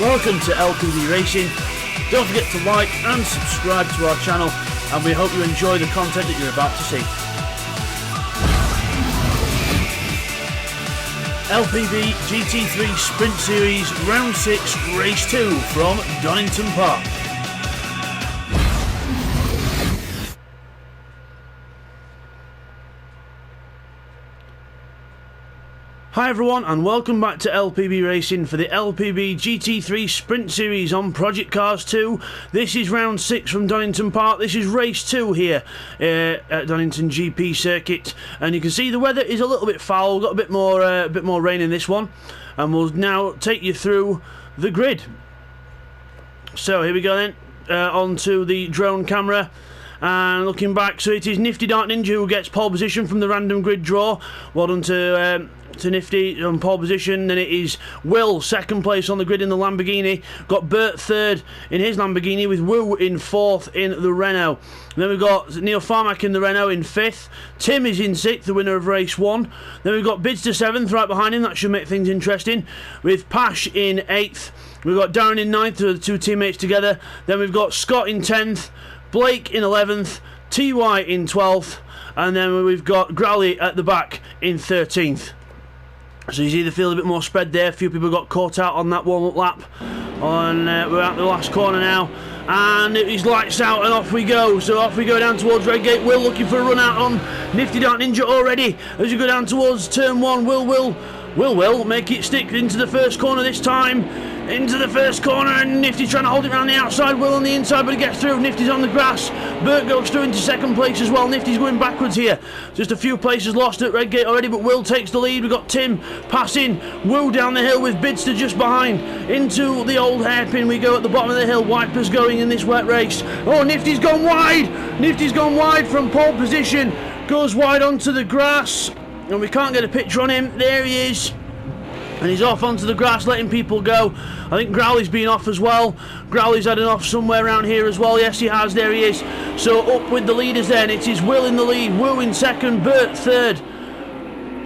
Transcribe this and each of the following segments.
Welcome to LPB Racing. Don't forget to like and subscribe to our channel, and we hope you enjoy the content that you're about to see. LPB GT3 Sprint Series Round 6 Race 2 from Donington Park. Hi everyone, and welcome back to LPB Racing for the LPB GT3 Sprint Series on Project Cars 2. This is round 6 from Donington Park. This is race 2 here at Donington GP circuit, and you can see the weather is a little bit foul. We've got a bit more rain in this one, and we'll now take you through the grid. So here we go then, onto the drone camera. And looking back, so it is Nifty Dark Ninja who gets pole position from the random grid draw. Well done to Nifty on pole position. Then it is Will, second place on the grid in the Lamborghini. Got Bert third in his Lamborghini, with Woo in fourth in the Renault. And then we've got Neil Farmack in the Renault in fifth. Tim is in sixth, the winner of race 1. Then we've got Bidster seventh right behind him. That should make things interesting, with Pash in eighth. We've got Darren in ninth, the two teammates together. Then we've got Scott in 10th. Blake in 11th, TY in 12th, and then we've got Growley at the back in 13th. So you see the field a bit more spread there. A few people got caught out on that warm-up lap. We're at the last corner now, and it is lights out and off we go. So off we go down towards Redgate. Will looking for a run out on Nifty Dark Ninja already. As you go down towards turn 1, Will make it stick into the first corner this time. Into the first corner, and Nifty trying to hold it around the outside. Will on the inside, but he gets through. Nifty's on the grass. Bert goes through into second place as well. Nifty's going backwards here. Just a few places lost at Redgate already, but Will takes the lead. We've got Tim passing Woo down the hill with Bidster just behind. Into the old hairpin we go at the bottom of the hill. Wipers going in this wet race. Oh, Nifty's gone wide. Nifty's gone wide from pole position. Goes wide onto the grass, and we can't get a picture on him. There he is. And he's off onto the grass, letting people go. I think Growley's been off as well. Growley's had an off somewhere around here as well. Yes, he has. There he is. So up with the leaders then. It is Will in the lead. Woo in second. Bert third.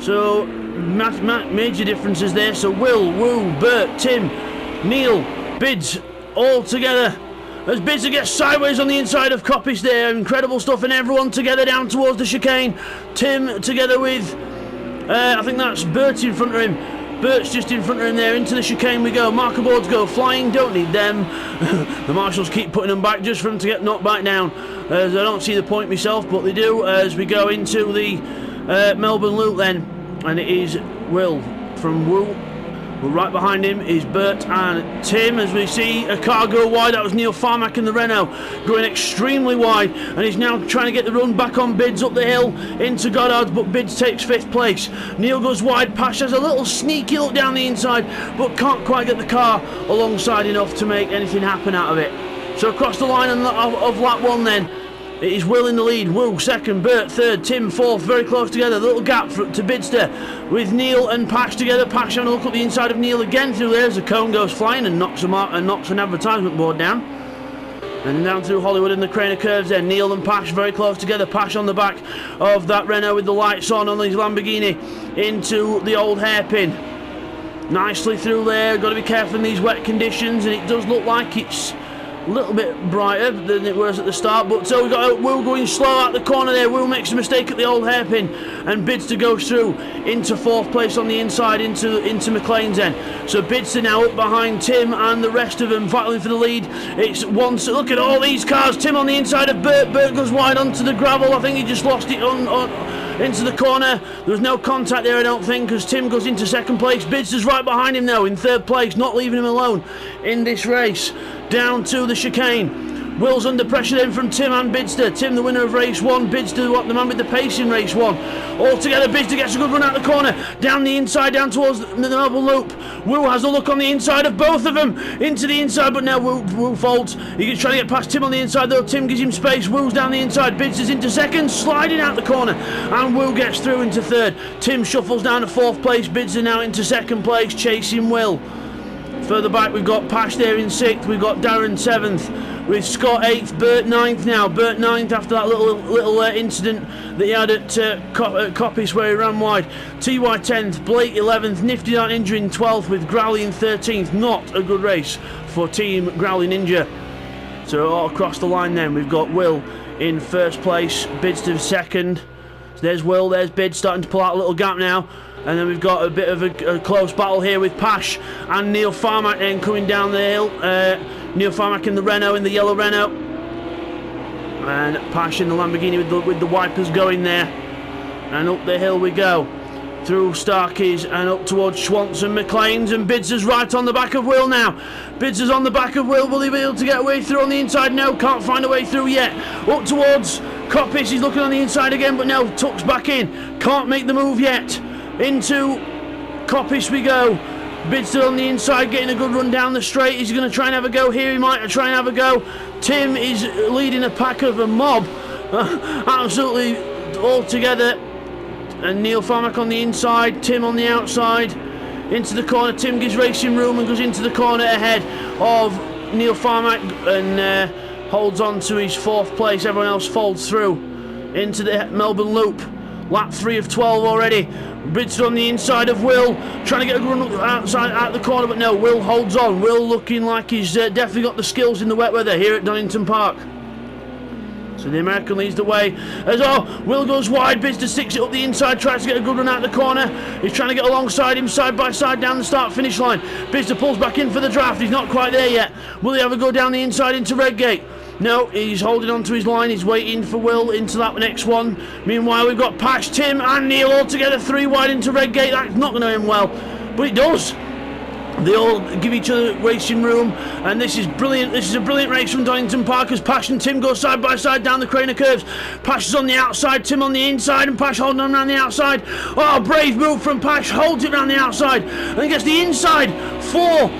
So major differences there. So Will, Woo, Bert, Tim, Neil, Bids, all together. As Bidser gets sideways on the inside of Coppice there. Incredible stuff, and everyone together down towards the chicane. Tim together with, I think that's Bert in front of him. Bert's just in front of him there. Into the chicane we go. Marker boards go flying. Don't need them. The marshals keep putting them back just for them to get knocked back down. As I don't see the point myself, but they do as we go into the Melbourne Loop then. And it is Will from Woo. Well, right behind him is Bert and Tim. As we see a car go wide, that was Neil Farmack in the Renault, going extremely wide, and he's now trying to get the run back on Bids up the hill into Goddard's, but Bids takes 5th place. Neil goes wide. Pash has a little sneaky look down the inside, but can't quite get the car alongside enough to make anything happen out of it. So across the line of lap 1 then, it is Will in the lead. Woo second, Bert third, Tim fourth, very close together. The little gap to Bidster with Neil and Pash together. Pash having a look at the inside of Neil again through there as the cone goes flying and knocks an advertisement board down. And down through Hollywood in the crane of curves then. Neil and Pash very close together. Pash on the back of that Renault with the lights on his Lamborghini into the old hairpin. Nicely through there. Got to be careful in these wet conditions, and it does look like it's a little bit brighter than it was at the start, but so we've got Will going slow out the corner there. Will makes a mistake at the old hairpin, and Bidster goes through into 4th place on the inside into McLean's end. So Bidster now up behind Tim and the rest of them battling for the lead. It's one. So look at all these cars. Tim on the inside of Bert. Bert goes wide onto the gravel. I think he just lost it into the corner. There was no contact there, I don't think, because Tim goes into 2nd place. Bidster's right behind him now in 3rd place, not leaving him alone in this race. Down to the chicane. Will's under pressure then from Tim and Bidster. Tim the winner of race 1, Bidster the man with the pace in race 1. All together, Bidster gets a good run out the corner. Down the inside, down towards the Melbourne Loop. Woo has a look on the inside of both of them. Into the inside, but now Woo folds. He's trying to get past Tim on the inside though. Tim gives him space. Woo's down the inside. Bidster's into 2nd, sliding out the corner. And Woo gets through into 3rd. Tim shuffles down to 4th place. Bidster now into 2nd place, chasing Will. Further back we've got Pash there in 6th, we've got Darren 7th, with Scott 8th, Bert 9th now. Bert 9th after that little incident that he had at Coppice where he ran wide. TY 10th, Blake 11th, Nifty Dart Ninja in 12th with Growly in 13th. Not a good race for Team Growly Ninja. So all across the line then we've got Will in 1st place, Bidster 2nd. So there's Will, there's Bid starting to pull out a little gap now. And then we've got a bit of a close battle here with Pash and Neil Farmack then coming down the hill. Neil Farmack in the Renault, in the yellow Renault. And Pash in the Lamborghini with the wipers going there. And up the hill we go. Through Starkeys and up towards Schwantz and McLean's, and Bidzer's right on the back of Will now. Bidzer's on the back of Will. Will he be able to get away through on the inside? No, can't find a way through yet. Up towards Coppice, he's looking on the inside again, but no, tucks back in. Can't make the move yet. Into Coppice we go. Bidster on the inside getting a good run down the straight. He's going to try and have a go here. He might try and have a go. Tim is leading a pack of a mob. Absolutely all together. And Neil Farmack on the inside. Tim on the outside. Into the corner. Tim gives racing room and goes into the corner ahead of Neil Farmack and holds on to his 4th place. Everyone else folds through into the Melbourne Loop. Lap 3 of 12 already. Bidster on the inside of Will, trying to get a run outside out the corner, but no, Will holds on. Will looking like he's definitely got the skills in the wet weather here at Donington Park. So the American leads the way. As Will goes wide, Bidster sticks it up the inside, tries to get a good run out the corner. He's trying to get alongside him, side by side down the start-finish line. Bidster pulls back in for the draft. He's not quite there yet. Will he ever go down the inside into Redgate? No, he's holding on to his line. He's waiting for Will into that next one. Meanwhile, we've got Pash, Tim and Neil all together 3 wide into Redgate. That's not going to end well, but it does. They all give each other racing room, and this is brilliant. This is a brilliant race from Donington Park as Pash and Tim go side by side down the Craner curves. Pash is on the outside, Tim on the inside, and Pash holding on around the outside. Oh, brave move from Pash, holds it around the outside and gets the inside for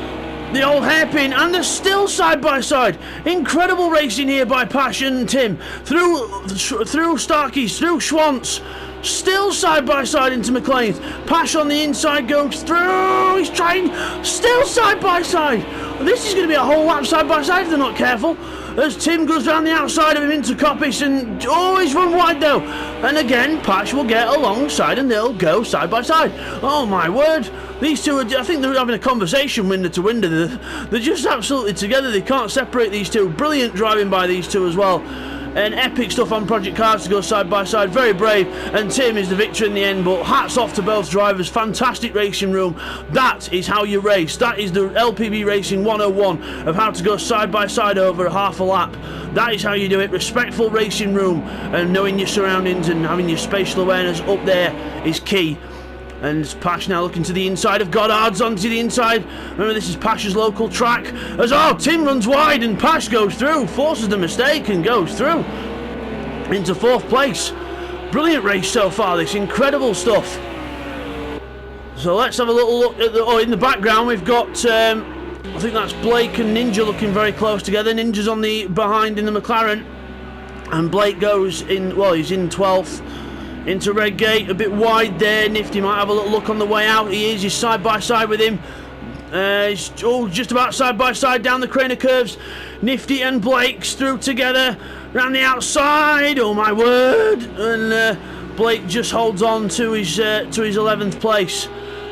the old hairpin, and they're still side by side. Incredible racing here by Pash and Tim through Starkeys, through Schwantz, still side by side into McLean's. Pash on the inside goes through. He's trying, still side by side. This is going to be a whole lap side by side if they're not careful. As Tim goes down the outside of him into Coppice and always run wide though. And again, Pash will get alongside and they'll go side by side. Oh my word. These two, I think they're having a conversation window to window. They're just absolutely together. They can't separate these two. Brilliant driving by these two as well. And epic stuff on Project Cars to go side by side. Very brave. And Tim is the victor in the end. But hats off to both drivers. Fantastic racing room. That is how you race. That is the LPB Racing 101 of how to go side by side over half a lap. That is how you do it. Respectful racing room and knowing your surroundings and having your spatial awareness up there is key. And Pash now looking to the inside of Goddard's onto the inside. Remember, this is Pash's local track. As Tim runs wide and Pash goes through, forces the mistake and goes through into 4th place. Brilliant race so far, this incredible stuff. So let's have a little look at in the background we've got I think that's Blake and Ninja looking very close together. Ninja's on the behind in the McLaren, and Blake goes in, well, he's in 12th. Into Redgate, a bit wide there. Nifty might have a little look on the way out. He is, he's side by side with him. He's just about side by side down the Craner curves. Nifty and Blake's through together round the outside. Oh my word! And Blake just holds on to his 11th place.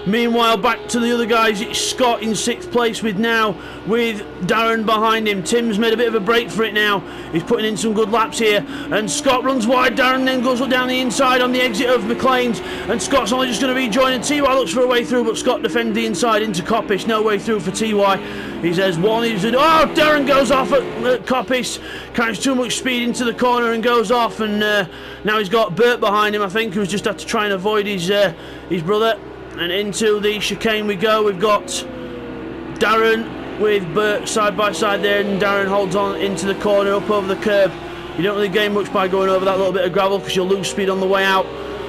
Meanwhile, back to the other guys, it's Scott in 6th place with Darren behind him. Tim's made a bit of a break for it now. He's putting in some good laps here. And Scott runs wide. Darren then goes up down the inside on the exit of McLean's. And Scott's only just going to rejoin. And TY looks for a way through, but Scott defends the inside into Coppice. No way through for TY. He says one. Darren goes off at Coppice. Carries too much speed into the corner and goes off. And now he's got Bert behind him, I think, who's just had to try and avoid his brother. And into the chicane we go. We've got Darren with Bert side by side there, and Darren holds on into the corner up over the curb. You don't really gain much by going over that little bit of gravel because you'll lose speed on the way out.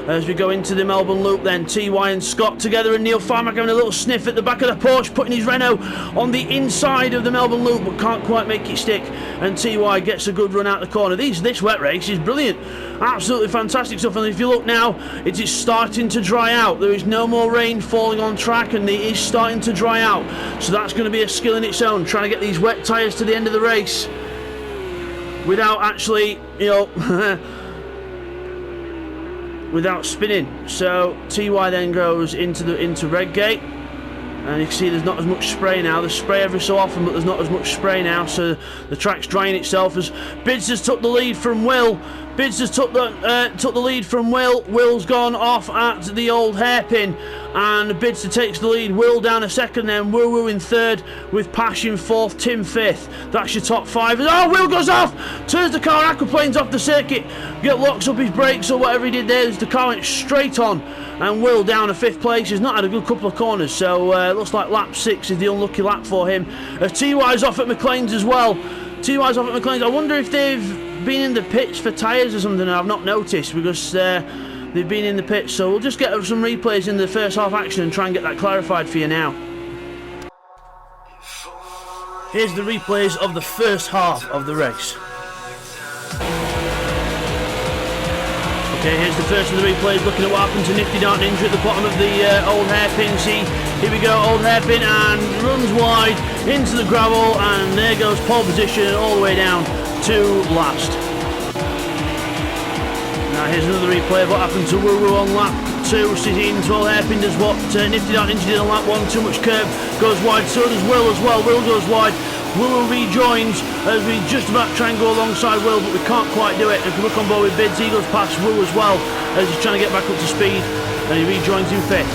as we go into the Melbourne Loop. Then TY and Scott together, and Neil Farmack having a little sniff at the back of the Porsche, putting his Renault on the inside of the Melbourne Loop, but can't quite make it stick, and TY gets a good run out the corner. This wet race is brilliant, absolutely fantastic stuff. And if you look now, it is starting to dry out. There is no more rain falling on track, and it is starting to dry out, so that's going to be a skill in its own, trying to get these wet tyres to the end of the race without actually, you know, without spinning. So TY then goes into Redgate, and you can see there's not as much spray now. There's spray every so often, but there's not as much spray now, so the track's drying itself as Bids has took the lead from Will. Bids has took the lead from Will. Will's gone off at the old hairpin, and Bids takes the lead. Will down a second, then Woo Woo in third, with Pash in fourth, Tim fifth. That's your top five. Oh, Will goes off, turns the car aquaplanes off the circuit, locks up his brakes or whatever he did there. The car went straight on, and Will down to fifth place. He's not had a good couple of corners, so looks like lap 6 is the unlucky lap for him. TY's off at McLean's as well. TY's off at McLean's. I wonder if they've been in the pits for tyres or something. I've not noticed, because they've been in the pits, so we'll just get some replays in the first half action and try and get that clarified for you now. Here's the replays of the first half of the race. Okay, here's the first of the replays, looking at what happened to Nifty Dart Ninja at the bottom of the old hairpin. See, here we go, old hairpin, and runs wide into the gravel, and there goes pole position all the way down to last. Now here's another replay of what happened to Woo Woo on lap 2. See, into old hairpin does what Nifty Dart Ninja did on lap 1, too much curb, goes wide, so does Will as well. Will goes wide. Will rejoins as we just about try and go alongside Will, but we can't quite do it. If you look on board with Bids, he goes past Will as well as he's trying to get back up to speed, and he rejoins in fifth.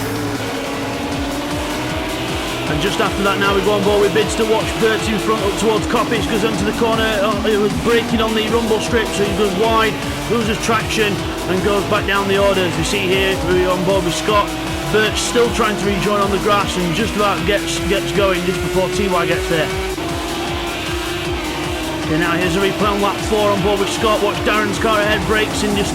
And just after that now we go on board with Bids to watch Bert's in front up towards Coppage, goes onto the corner, it was braking on the rumble strip, so he goes wide, loses traction and goes back down the order. As we see here, we're on board with Scott. Bert's still trying to rejoin on the grass and just about gets going just before TY gets there. Okay, now here's a replay on lap 4 on board with Scott. Watch Darren's car ahead, brakes and just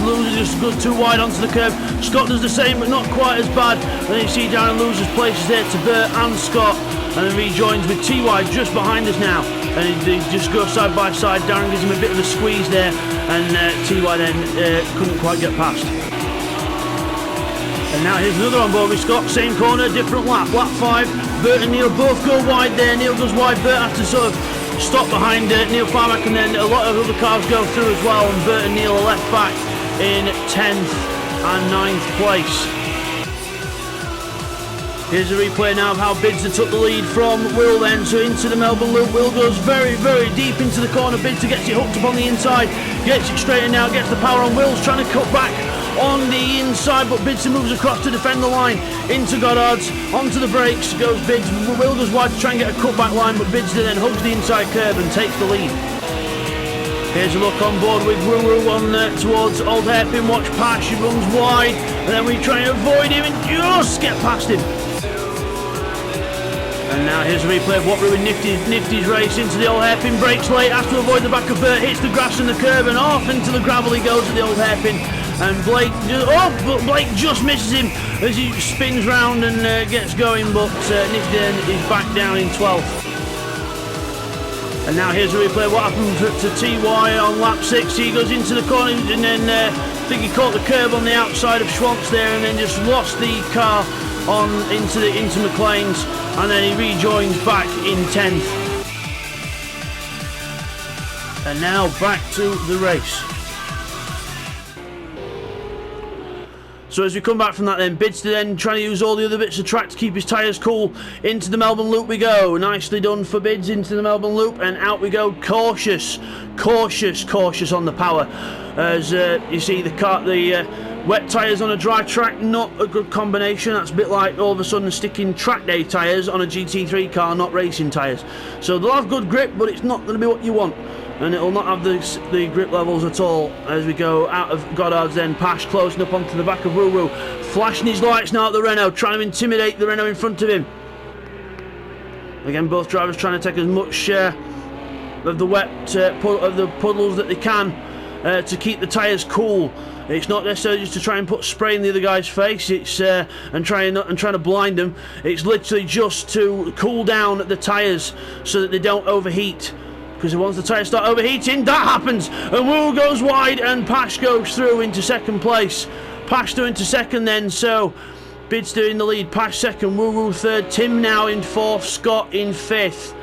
goes too wide onto the curb. Scott does the same, but not quite as bad. And then you see Darren loses places there to Bert and Scott, and then rejoins with TY just behind us now. And they just go side by side. Darren gives him a bit of a squeeze there, and TY then couldn't quite get past. And now here's another on board with Scott, same corner, different lap. Lap 5, Bert and Neil both go wide there. Neil goes wide, Bert has to sort of stop behind Neil Farmack, and then a lot of other cars go through as well, and Bert and Neil are left back in 10th and 9th place. Here's a replay now of how Bidster took the lead from Will then, so into the Melbourne Loop. Will goes very, very deep into the corner. Bidster gets it hooked up on the inside, gets it straightened out, gets the power on. Will's trying to cut back on the inside, but Bidster moves across to defend the line into Goddard's, onto the brakes goes Bids. Will goes wide to try and get a cutback line, but Bidster then hugs the inside curb and takes the lead. Here's a look on board with Woo Woo on towards Old Hairpin. Watch Pash, he runs wide, and then we try and avoid him and just get past him. And now here's a replay of what ruined Nifty's race. Into the Old Hairpin, brakes late, has to avoid the back of Bert, hits the grass and the curb, and off into the gravel he goes at the Old Hairpin. And Blake just misses him as he spins round and gets going, but Nifty then is back down in 12th. And now here's a replay of what happened to TY on lap 6. He goes into the corner and then I think he caught the curb on the outside of Schwantz there, and then just lost the car on into McLean's, and then he rejoins back in 10th. And now back to the race. So as we come back from that then, Bidster then trying to use all the other bits of track to keep his tyres cool. Into the Melbourne Loop we go. Nicely done for Bids into the Melbourne Loop, and out we go. Cautious on the power. As you see the wet tyres on a dry track, not a good combination. That's a bit like all of a sudden sticking track day tyres on a GT3 car, not racing tyres. So they'll have good grip, but it's not going to be what you want. And it'll not have the grip levels at all. As we go out of Goddard's then, Pash closing up onto the back of Woo Woo, flashing his lights now at the Renault, trying to intimidate the Renault in front of him. Again, both drivers trying to take as much of the wet of the puddles that they can to keep the tyres cool It's not necessarily just to try and put spray in the other guy's face. It's and trying to blind them. It's literally just to cool down the tyres so that they don't overheat. Because once the tyres start overheating, that happens. And Woo goes wide, and Pash goes through into second place. Pash through into second then. So Bidster in the lead. Pash second. Woo third. Tim now in fourth. Scott in fifth.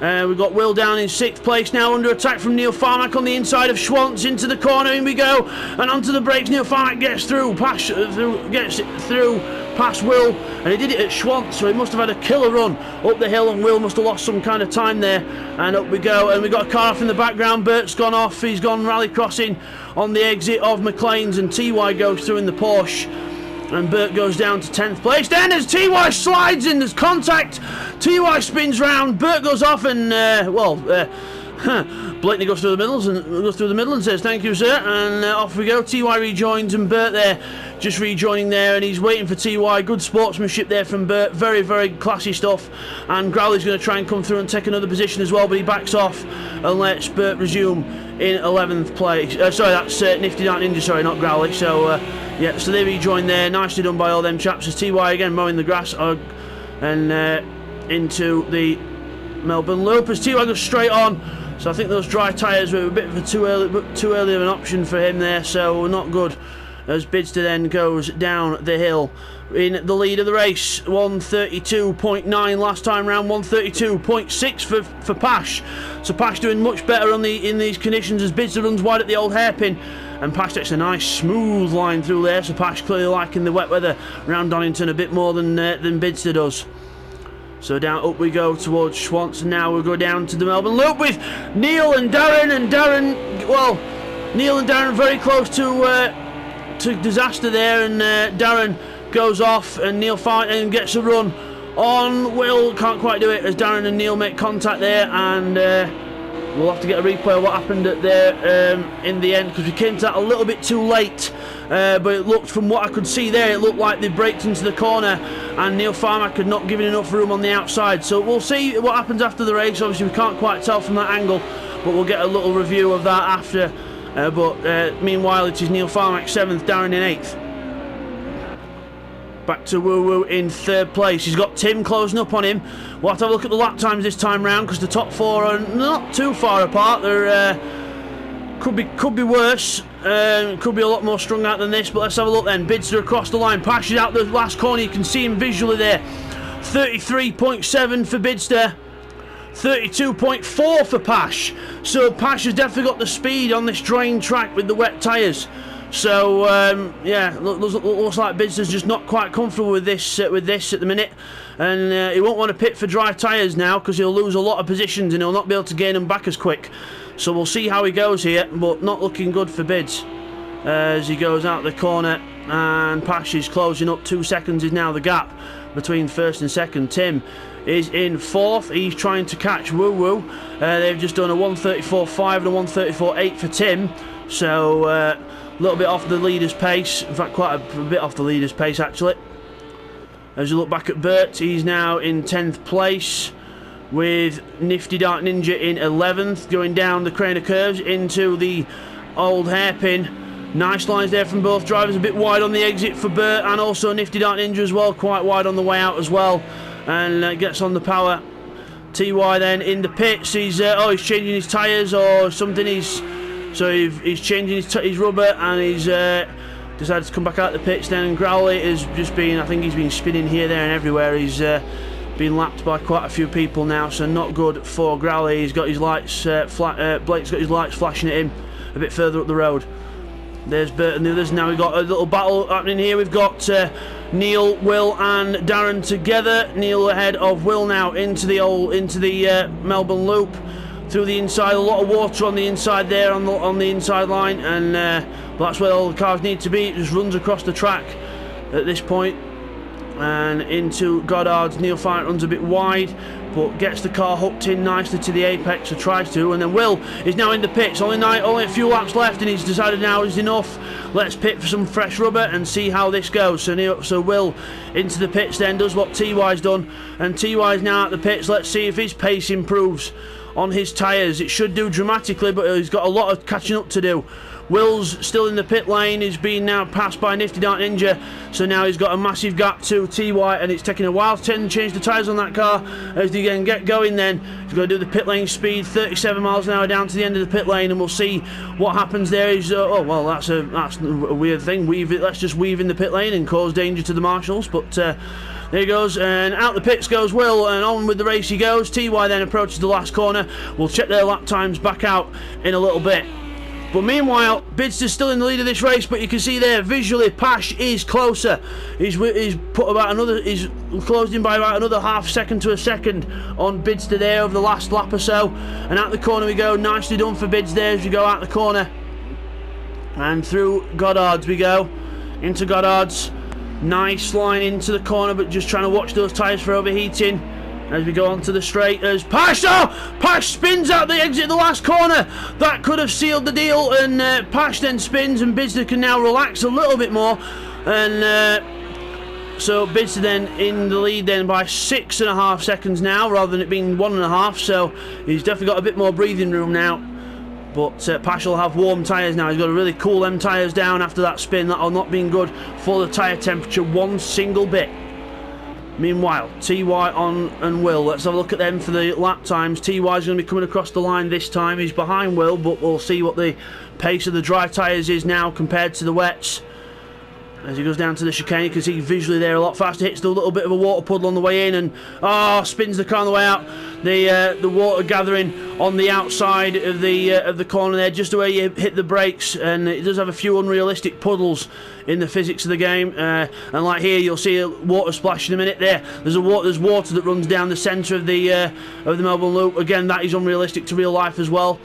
We've got Will down in sixth place now, under attack from Neil Farmack on the inside of Schwantz, into the corner, in we go, and onto the brakes. Neil Farmack gets through, gets it through past Will, and he did it at Schwantz, so he must have had a killer run up the hill, and Will must have lost some kind of time there, and up we go, and we've got a car off in the background. Bert's gone off, he's gone rally crossing on the exit of McLean's, and TY goes through in the Porsche. And Bert goes down to 10th place. Then as TY slides in, there's contact. TY spins round. Bert goes off and Blakeney goes through the middle and says thank you, sir. And off we go. TY rejoins, and Bert there just rejoining there, and he's waiting for TY. Good sportsmanship there from Bert. Very, very classy stuff. And Growley's going to try and come through and take another position as well, but he backs off and lets Bert resume in 11th place. Sorry, that's Nifty Dark Ninja. Sorry, not Growley. So. Yeah, so they rejoin there. Nicely done by all them chaps. As TY again mowing the grass and into the Melbourne Loop as TY goes straight on. So I think those dry tyres were a bit of a too early of an option for him there. So not good. As Bidster then goes down the hill in the lead of the race. 132.9 last time round. 132.6 for Pash. So Pash doing much better in these conditions as Bidster runs wide at the old hairpin. And Pash takes a nice smooth line through there, so Pash clearly liking the wet weather around Donington a bit more than Bidster does. So down up we go towards Schwantz, and now we'll go down to the Melbourne Loop with Neil and Darren, Neil and Darren very close to disaster there, and Darren goes off, and Neil and gets a run on Will, can't quite do it as Darren and Neil make contact there, and we'll have to get a replay of what happened there in the end, because we came to that a little bit too late, but it looked, from what I could see there, it looked like they braked into the corner and Neil Farmack had not given enough room on the outside. So we'll see what happens after the race. Obviously we can't quite tell from that angle, but we'll get a little review of that after. Meanwhile it is Neil Farmack 7th, Darren in 8th. Back to Woo in 3rd place. He's got Tim closing up on him. We'll have to have a look at the lap times this time round, because the top 4 are not too far apart. They're could be worse. Could be a lot more strung out than this, but let's have a look then. Bidster across the line, passes out the last corner. You can see him visually there. 33.7 for Bidster. 32.4 for Pash. So Pash has definitely got the speed on this drying track with the wet tyres. So yeah, looks like Bidster's just not quite comfortable with this at the minute, and he won't want to pit for dry tyres now, because he'll lose a lot of positions and he'll not be able to gain them back as quick. So we'll see how he goes here, but not looking good for Bids as he goes out the corner, and Pash is closing up. 2 seconds is now the gap between 1st and 2nd. Tim is in 4th. He's trying to catch Woo. They've just done a 134.5 and a 134.8 for Tim. So a little bit off the leader's pace. In fact, quite a bit off the leader's pace actually. As you look back at Bert, he's now in 10th place, with Nifty Dark Ninja in 11th, going down the crane of curves into the old hairpin. Nice lines there from both drivers, a bit wide on the exit for Bert, and also Nifty Dark Ninja as well, quite wide on the way out as well, and gets on the power. TY then in the pits. He's changing his tyres or something. He's changing his rubber, and he's decided to come back out the pits then. And Growley has just been, I think he's been spinning here, there and everywhere. He's been lapped by quite a few people now, so not good for Growley. He's got his lights Blake's got his lights flashing at him a bit further up the road. There's Bert and the others. Now we've got a little battle happening here. We've got Neil, Will and Darren together. Neil ahead of Will now into the Melbourne Loop through the inside. A lot of water on the inside there, on the inside line, and that's where all the cars need to be. It just runs across the track at this point and into Goddard's. Neil Farmack runs a bit wide, but gets the car hooked in nicely to the apex, or tries to, and then Will is now in the pits. Only a few laps left, and he's decided now is enough. Let's pit for some fresh rubber and see how this goes. So Will into the pits then, does what TY's done, and TY's now at the pits. Let's see if his pace improves on his tyres. It should do dramatically, but he's got a lot of catching up to do. Will's still in the pit lane. He's being now passed by Nifty Dart Ninja, so now he's got a massive gap to TY, and it's taking a while to change the tyres on that car. As they can get going, then he's got to do the pit lane speed, 37 miles an hour down to the end of the pit lane, and we'll see what happens there. Is oh well, that's a weird thing. Let's just weave in the pit lane and cause danger to the marshals, but there he goes, and out the pits goes Will, and on with the race he goes. TY then approaches the last corner. We'll check their lap times back out in a little bit. But meanwhile, Bidster's still in the lead of this race, but you can see there visually Pash is closer. He's put about another, he's closed in by about another half second to a second on Bidster there over the last lap or so. And out the corner we go. Nicely done for Bids there as we go out the corner. And through Goddard's we go. Into Goddard's. Nice line into the corner, but just trying to watch those tyres for overheating. As we go onto the straight, as Pash, Pash spins out the exit of the last corner. That could have sealed the deal, and Pash then spins, and Bidster can now relax a little bit more. And so Bidster then in the lead then by 6.5 seconds now, rather than it being 1.5. So he's definitely got a bit more breathing room now. But Pash will have warm tyres now. He's got to really cool them tyres down after that spin. That'll not be good for the tyre temperature one single bit. Meanwhile, TY on and Will. Let's have a look at them for the lap times. TY is going to be coming across the line this time. He's behind Will, but we'll see what the pace of the dry tyres is now compared to the wets. As he goes down to the chicane, you can see visually there a lot faster. Hits the little bit of a water puddle on the way in, and spins the car on the way out. The water gathering on the outside of the corner there, just where you hit the brakes, and it does have a few unrealistic puddles in the physics of the game. And like here, you'll see a water splash in a minute. There's water that runs down the centre of the Melbourne Loop. Again, that is unrealistic to real life as well.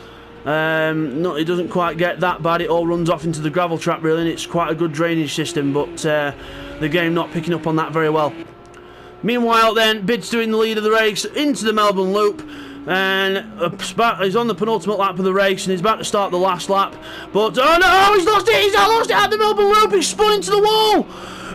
No, it doesn't quite get that bad. It all runs off into the gravel trap really, and it's quite a good drainage system, but the game not picking up on that very well. Meanwhile then, Bidster in the lead of the race into the Melbourne Loop, and he's on the penultimate lap of the race, and he's about to start the last lap, but oh no, he's lost it at the Melbourne Loop. He's spun into the wall,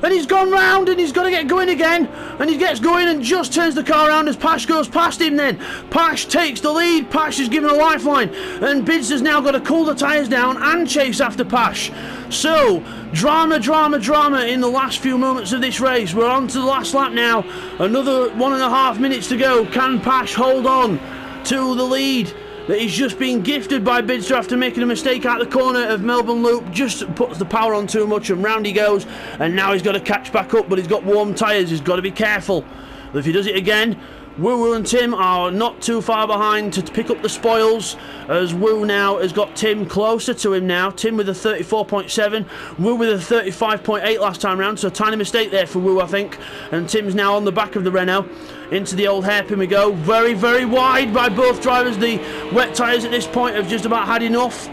and he's gone round, and he's got to get going again, and he gets going and just turns the car around as Pash goes past him then. Pash takes the lead. Pash is given a lifeline, and Bidster's now got to cool the tyres down and chase after Pash. So, drama in the last few moments of this race. We're on to the last lap now. Another 1.5 minutes to go. Can Pash hold on to the lead that he's just been gifted by Bidster after making a mistake out the corner of Melbourne Loop? Just puts the power on too much, and round he goes, and now he's got to catch back up, but he's got warm tyres. He's got to be careful. If he does it again, Woo and Tim are not too far behind to pick up the spoils, as Woo now has got Tim closer to him now. Tim with a 34.7, Woo with a 35.8 last time round, so a tiny mistake there for Woo, I think. And Tim's now on the back of the Renault. Into the old hairpin we go. Very, very wide by both drivers. The wet tyres at this point have just about had enough.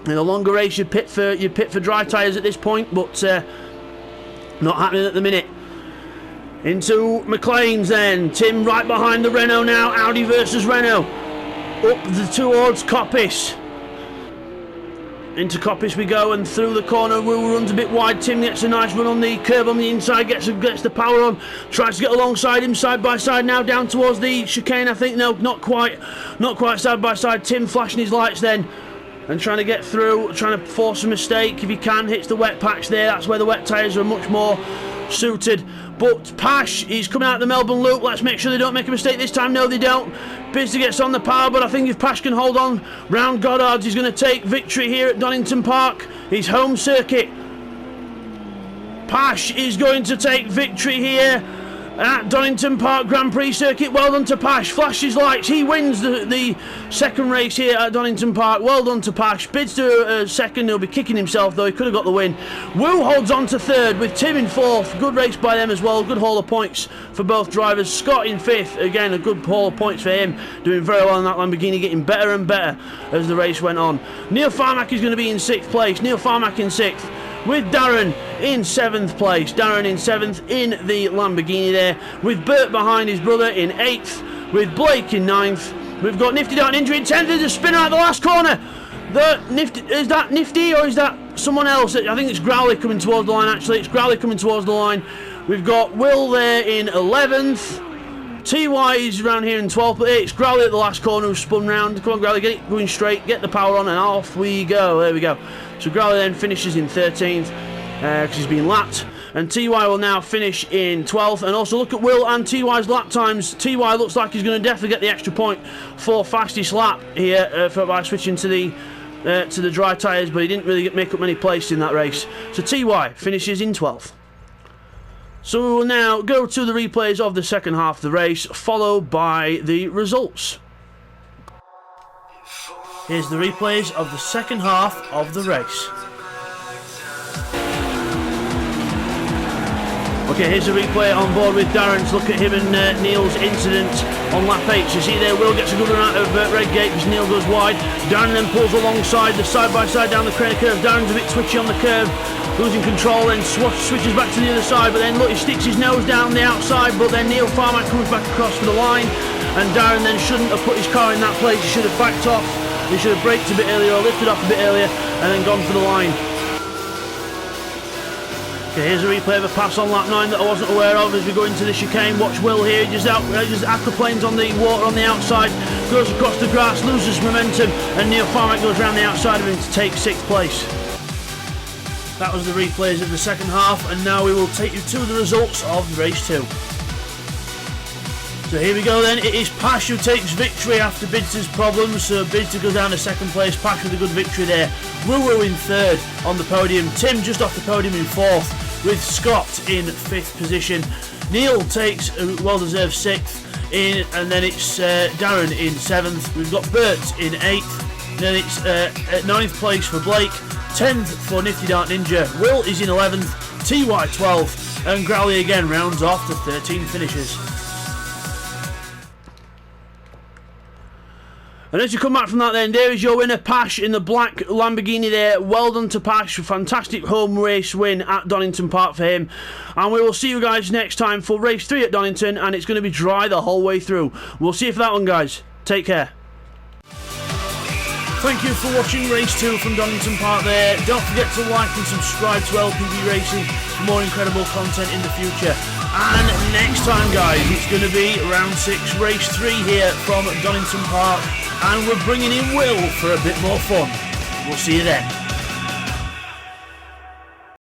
In a longer race, you pit for dry tyres at this point, but not happening at the minute. Into McLean's then. Tim right behind the Renault now. Audi versus Renault. Up towards Coppice. Into Coppice we go, and through the corner. Woo runs a bit wide. Tim gets a nice run on the curb on the inside. Gets the power on. Tries to get alongside him side by side now down towards the chicane. I think no, not quite side by side. Tim flashing his lights then, and trying to get through. Trying to force a mistake if he can. Hits the wet patch there. That's where the wet tyres are much more suited. But Pash is coming out the Melbourne Loop. Let's make sure they don't make a mistake this time. No, they don't. Bidster gets on the power, but I think if Pash can hold on round Goddard's, he's going to take victory here at Donington Park, his home circuit. Pash is going to take victory here at Donington Park Grand Prix circuit. Well done to Pash. Flashes lights. He wins the second race here at Donington Park. Well done to Pash. Bidster second. He'll be kicking himself though. He could have got the win. Woo holds on to third with Tim in fourth. Good race by them as well. Good haul of points for both drivers. Scott in fifth. Again, a good haul of points for him. Doing very well in that Lamborghini. Getting better and better as the race went on. Neil Farmack is going to be in sixth place. Neil Farmack in sixth, with Darren in 7th place. Darren in 7th in the Lamborghini there, with Bert behind his brother in 8th, with Blake in 9th. We've got Nifty Dart Ninja in 10th. There's a spinner at the last corner. Is that Nifty or is that someone else? I think it's Growley coming towards the line actually. It's Growley coming towards the line. We've got Will there in 11th. TY is around here in 12th, but it's Growley at the last corner who spun round. Come on, Growley, get it going straight, get the power on, and off we go. There we go. So Growley then finishes in 13th because he's been lapped. And TY will now finish in 12th. And also look at Will and TY's lap times. TY looks like he's going to definitely get the extra point for fastest lap here by switching to the dry tyres, but he didn't really make up many places in that race. So TY finishes in 12th. So we will now go to the replays of the second half of the race, followed by the results. Here's the replays of the second half of the race. Okay, here's a replay on board with Darren to look at him and Neil's incident on lap 8. So you see there, Will gets a good run out of Redgate because Neil goes wide. Darren then pulls alongside the side-by-side down the corner curve. Darren's a bit twitchy on the curve, losing control, then switches back to the other side. But then look, he sticks his nose down the outside, but then Neil Farmack comes back across for the line. And Darren then shouldn't have put his car in that place. He should have backed off. He should have braked a bit earlier or lifted off a bit earlier and then gone for the line. Okay, here's a replay of a pass on lap 9 that I wasn't aware of as we go into the chicane. Watch Will here, he just aquaplanes on the water on the outside, goes across the grass, loses momentum, and Neil Farmack goes around the outside of him to take 6th place. That was the replays of the second half, and now we will take you to the results of race 2. So here we go then, it is Pash who takes victory after Bidster's problems. So Bidster goes down to 2nd place, Pash with a good victory there. Woo in 3rd on the podium, Tim just off the podium in 4th, with Scott in 5th position. Neil takes a well-deserved 6th, and then it's Darren in 7th. We've got Bert in 8th, then it's at 9th place for Blake, 10th for Nifty Dart Ninja, Will is in 11th, TY 12th, and Growley again rounds off the 13 finishes. And as you come back from that then, there is your winner, Pash, in the black Lamborghini there. Well done to Pash, fantastic home race win at Donington Park for him. And we will see you guys next time for race 3 at Donington, and it's going to be dry the whole way through. We'll see you for that one, guys. Take care. Thank you for watching race 2 from Donington Park there. Don't forget to like and subscribe to LPB Racing for more incredible content in the future. And next time, guys, it's going to be round 6, race 3 here from Donington Park. And we're bringing in Will for a bit more fun. We'll see you then.